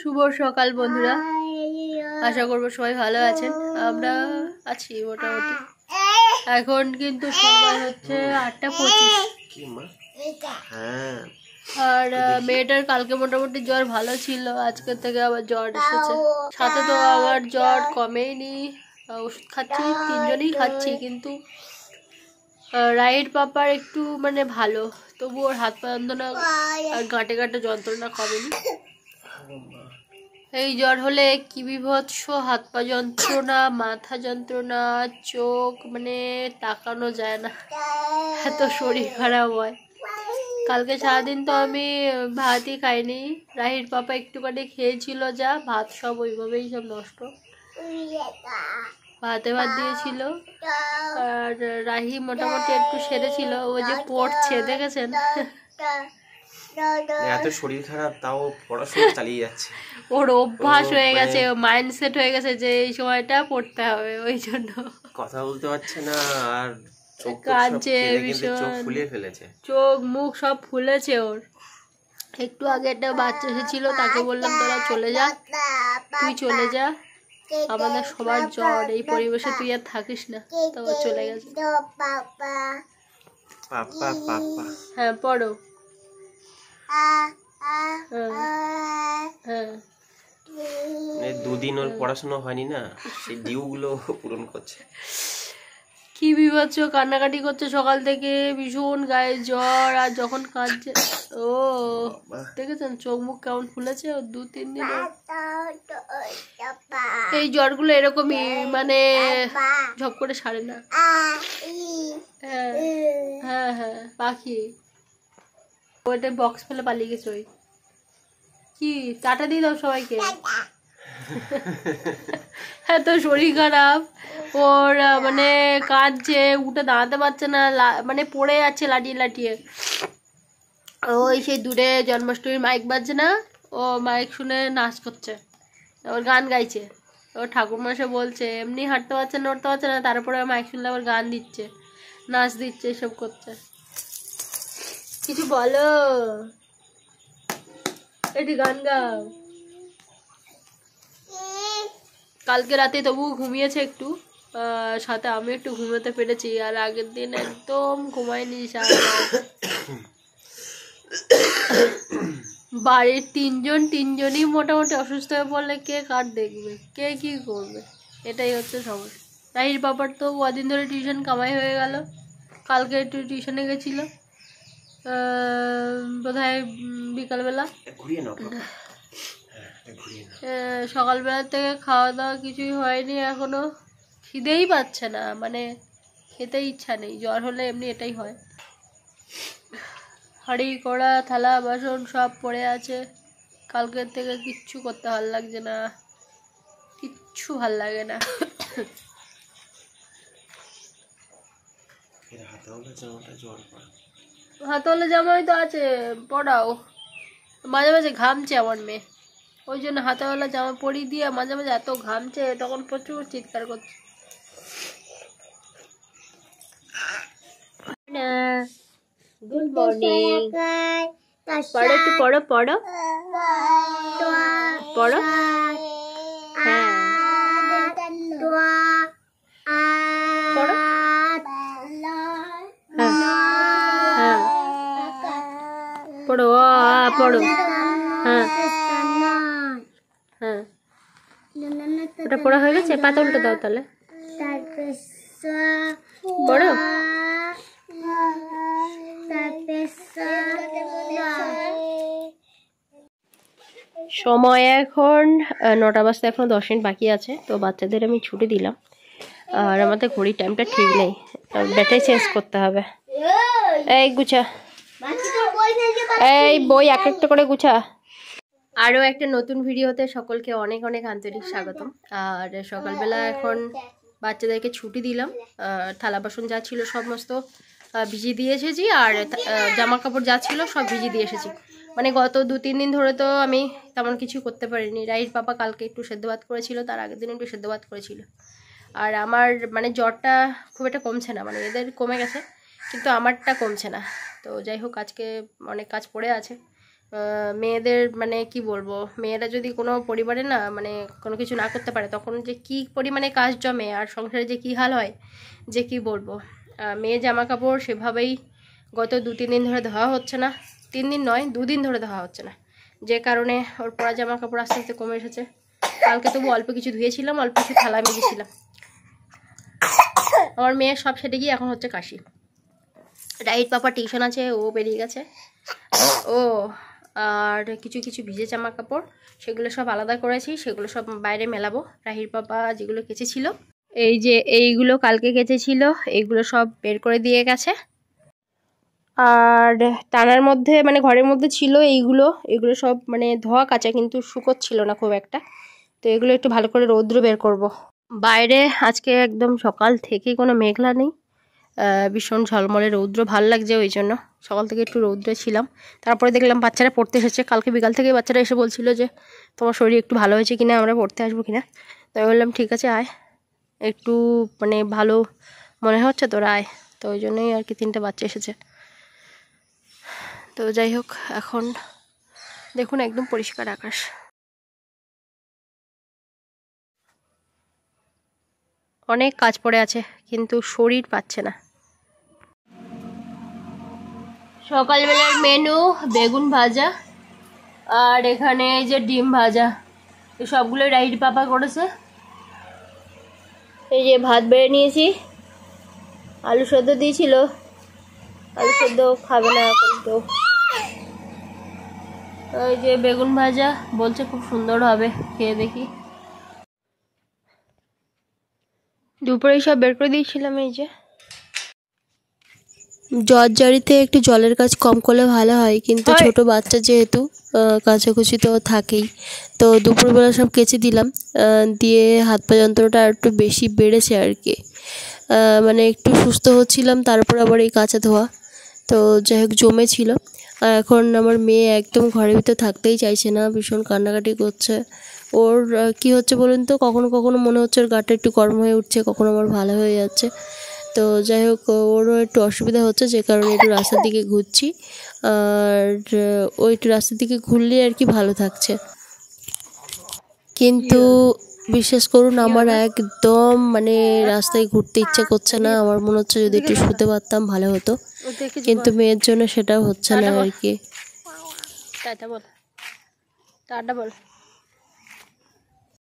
শুভ সকাল বন্ধুরা, আশা করবো সবাই ভালো আছেন। আমরা আছি মোটামুটি। এখন কিন্তু সময় হচ্ছে 8:25। আর মেয়েটার কালকে মোটামুটি জ্বর ভালো ছিল, আজকে থেকে আবার জ্বর এসেছে। সাথে তো আবার জ্বর কমেইনি, ওষুধ খাচ্ছি, তিনজনেই খাচ্ছি। কিন্তু রাইট পাপার একটু মানে ভালো, তবু ওর হাত পা যন্ত্রণা আর গাঁটে গাঁটে যন্ত্রণা কমেনি। এই জ্বর হলে কি বিভৎস হাত পা যন্ত্রণা, মাথা যন্ত্রণা, চোখ মানে তাকানো যায় না, এত শরীর খারাপ হয়। কালকে সারাদিন তো আমি ভাতই খাইনি। রাহির পাপা একটুখানি খেয়েছিল, যা ভাত সব ওইভাবেই সব নষ্ট। ভাতে ভাত দিয়েছিল। আর রাহি মোটামুটি একটু সেরেছিল, ও যে পড়ছে দেখেছেন। এত শরীর খারাপ তাও পড়াশোনা চালিয়ে যাচ্ছে। ওর অভ্যাস হয়ে গেছে, মাইন্ডসেট হয়ে গেছে যে এই সময়টা পড়তে হবে, ওই জন্য কথা বলতে পারছে না। আর কাঁদছে ভীষণ, চোখ ফুলিয়ে ফেলেছে, চোখ মুখ সব ফুলেছে ওর। একটু আগে একটা বাচ্চা এসেছিল, তাকে বললাম তোরা চলে যা, তুই চলে যা, আমাদের সবার জ্বর, এই পরিবেশে তুই আর থাকিস না। তো চলে গেছে। হ্যাঁ পড়ো। দুদিন ওর পড়াশোনা হয়নি না, সেই ডিউ গুলো পূরণ করছে। কি বিভৎস কান্নাকাটি করছে সকাল থেকে, ভীষণ গায়ে জ্বর। আর যখন কাঁদছে, ও দেখেছেন চোখ মুখ কেমন ফুলেছে। ও 2-3 দিন এই জ্বরগুলো এরকমই, মানে ঝপ করে সারে না। হ্যাঁ হ্যাঁ হ্যাঁ, পাখি ওইটা বক্স ফেলে পালিয়ে গেছে। ওই কি টাটা দিয়ে দাও সবাইকে। এত শরীর খারাপ ওর, মানে কাঁদছে, উঠে দাঁড়াতে পারছে না, মানে পড়ে যাচ্ছে লাটিয়ে লাটিয়ে। ওই সেই দূরে জন্মাষ্টমীর মাইক বাজছে না, ও মাইক শুনে নাচ করছে, ওর গান গাইছে। ওর ঠাকুরমশাই বলছে এমনি হাঁটতে পারছে না, উঠতে পারছে না, তারপরে মাইক শুনলে আবার গান দিচ্ছে, নাচ দিচ্ছে, এসব করছে। কিছু বলো, এটি গান গাও। কালকে রাতে তবু ঘুমিয়েছে একটু, সাথে আমি একটু ঘুমোতে পেরেছি। আর আগের দিন একদম ঘুমাইনি। বাড়ির তিনজনই মোটামুটি অসুস্থ হয়ে পড়লে কে কার দেখবে, কে কি করবে, এটাই হচ্ছে সমস্যা। রাহির বাবার তো কদিন ধরে টিউশন কামাই হয়ে গেল। কালকে একটু টিউশনে গেছিল, বোধহয় বিকালবেলা। সকালবেলা থেকে খাওয়া দাওয়া কিছুই হয়নি, এখনো খিদেই পাচ্ছে না, মানে খেতে ইচ্ছা নেই। জ্বর হলে এমনি এটাই হয়। হাঁড়ি কড়া থালা বাসন সব পড়ে আছে। কালকের থেকে কিচ্ছু করতে ভালো লাগছে না, কিচ্ছু ভাল লাগে না। হাতওয়ালা জামাই তো আছে, পড়াও। মাঝে মাঝে ঘামছে আমার মেয়ে, ওই জন্য হাতাওয়ালা জামা পরিয়ে দিয়ে মাঝে মাঝে এত ঘামছে, তখন প্রচুর চিৎকার করছে। Good morning. পড়ো একটু, পড়ো পড়ো পড়ো। হ্যাঁ পড়ো। হ্যাঁ পড়ো, পড়ো। হ্যাঁ হ্যাঁ, ওটা পড়া হয়ে গেছে, পাতা উল্টে দাও তাহলে। পড়ো। সময় এখন 9টা বাজতে এখনো 10 মিনিট বাকি আছে। তো বাচ্চাদের আমি ছুটি দিলাম, আর আমাদের ঘড়ির টাইমটা ঠিক নেই, ব্যাটারি চেঞ্জ করতে হবে। এই গুছা, এই বই এক একটা করে গুছা। আরও একটা নতুন ভিডিওতে সকলকে অনেক অনেক আন্তরিক স্বাগতম। আর সকালবেলা এখন বাচ্চাদেরকে ছুটি দিলাম, থালা বাসন যা ছিল সমস্ত ভিজিয়ে দিয়ে এসেছি, আর জামা কাপড় যা ছিল সব ভিজিয়ে দিয়ে এসেছি। মানে গত 2-3 দিন ধরে তো আমি তেমন কিছু করতে পারিনি। রাইট পাপা কালকে একটু সেদ্ধ ভাত করেছিল, তার আগের দিন একটু সেদ্ধ ভাত করেছিল। আর আমার মানে জ্বরটা খুব একটা কমছে না, মানে এদের কমে গেছে কিন্তু আমারটা কমছে না। তো যাই হোক, আজকে অনেক কাজ পড়ে আছে। মেয়েদের মানে কি বলবো, মেয়েরা যদি কোনো পরিবারে না মানে কোনো কিছু না করতে পারে তখন যে কি পরিমাণে কাজ জমে আর সংসারে যে কি হাল হয় যে কি বলবো। মেয়ে জামা কাপড় সেভাবেই গত 2-3 দিন ধরে ধোয়া হচ্ছে না, 3 দিন নয় 2 দিন ধরে ধোয়া হচ্ছে না, যে কারণে ওর পরা জামা কাপড় আস্তে আস্তে কমে এসেছে। কালকে তবু অল্প কিছু ধুয়েছিলাম, অল্প কিছু থালা মেজেছিলাম। আমার মেয়ের সব সেটে গিয়ে এখন হচ্ছে কাশি। রাইট পাপা টিউশন আছে, ও বেরিয়ে গেছে। ও আর কিছু কিছু ভিজে জামা কাপড় সেগুলো সব আলাদা করেছি, সেগুলো সব বাইরে মেলাবো। রাহির পাপা যেগুলো কেচেছিল, এই যে এইগুলো কালকে কেচেছিল, এইগুলো সব বের করে দিয়ে গেছে। আর টানার মধ্যে মানে ঘরের মধ্যে ছিল এইগুলো সব মানে ধোয়া কাচা, কিন্তু শুকোচ্ছিল না খুব একটা। তো এগুলো একটু ভালো করে রৌদ্র বের করব। বাইরে আজকে একদম সকাল থেকে কোনো মেঘলা নেই, ভীষণ ঝলমলে রৌদ্র, ভালো লাগছে। ওই জন্য সকাল থেকে একটু রৌদ্রে ছিলাম। তারপরে দেখলাম বাচ্চারা পড়তে এসেছে। কালকে বিকাল থেকে বাচ্চারা এসে বলছিল যে তোমার শরীর একটু ভালো হয়েছে কিনা, আমরা পড়তে আসবো কিনা। তাই বললাম ঠিক আছে আয়, একটু মানে ভালো মনে হচ্ছে তোরা আয়। তো ওই জন্যই আর কি 3টে বাচ্চা এসেছে। তো যাই হোক, এখন দেখুন একদম পরিষ্কার আকাশ। অনেক কাজ পড়ে আছে কিন্তু শরীর পাচ্ছে না। সকালবেলার মেনু বেগুন ভাজা আর এখানে এই যে ডিম ভাজা, সবগুলোই রাইট পাপা করেছে। এই যে ভাত বেড়ে নিয়েছি, আলু সেদ্ধ দিয়েছিল, আলু সেদ্ধ খাবে না এখন কেউ। ওই যে বেগুন ভাজা বলছে খুব সুন্দর হবে, খেয়ে দেখি। দুপুরে সব বের করে দিয়েছিলাম। এই যে জর্জারিতে একটু জলের কাজ কম করলে ভালো হয়, কিন্তু ছোট বাচ্চা যেহেতু কাচাকুচি তো থাকেই। তো দুপুরবেলা সব কেচে দিলাম, দিয়ে হাত পা যন্ত্রটা একটু বেশি বেড়েছে আর কি। মানে একটু সুস্থ হচ্ছিলাম, তারপর আবার এই কাচা ধোয়া, তো যাই হোক জমেছিল। এখন আমার মেয়ে একদম ঘরের ভিতর থাকতেই চাইছে না, ভীষণ কান্নাকাটি করছে। ওর কি হচ্ছে বলুন তো, কখনো কখনো মনে হচ্ছে ওর গাটা একটু গরম হয়ে উঠছে, কখনো আমার ভালো হয়ে যাচ্ছে। তো যাই হোক, ওরও একটু অসুবিধা হচ্ছে, যে কারণে একটু রাস্তার দিকে ঘুরছি। আর ওই একটু রাস্তার দিকে ঘুরলে আর কি ভালো থাকছে। কিন্তু বিশ্বাস করুন, আমার একদম মানে রাস্তায় ঘুরতে ইচ্ছে করছে না। আমার মনে হচ্ছে যদি একটু শুতে পারতাম ভালো হতো, কিন্তু মেয়ের জন্য সেটাও হচ্ছে না আর কি। টাটা বল, টাটা বল।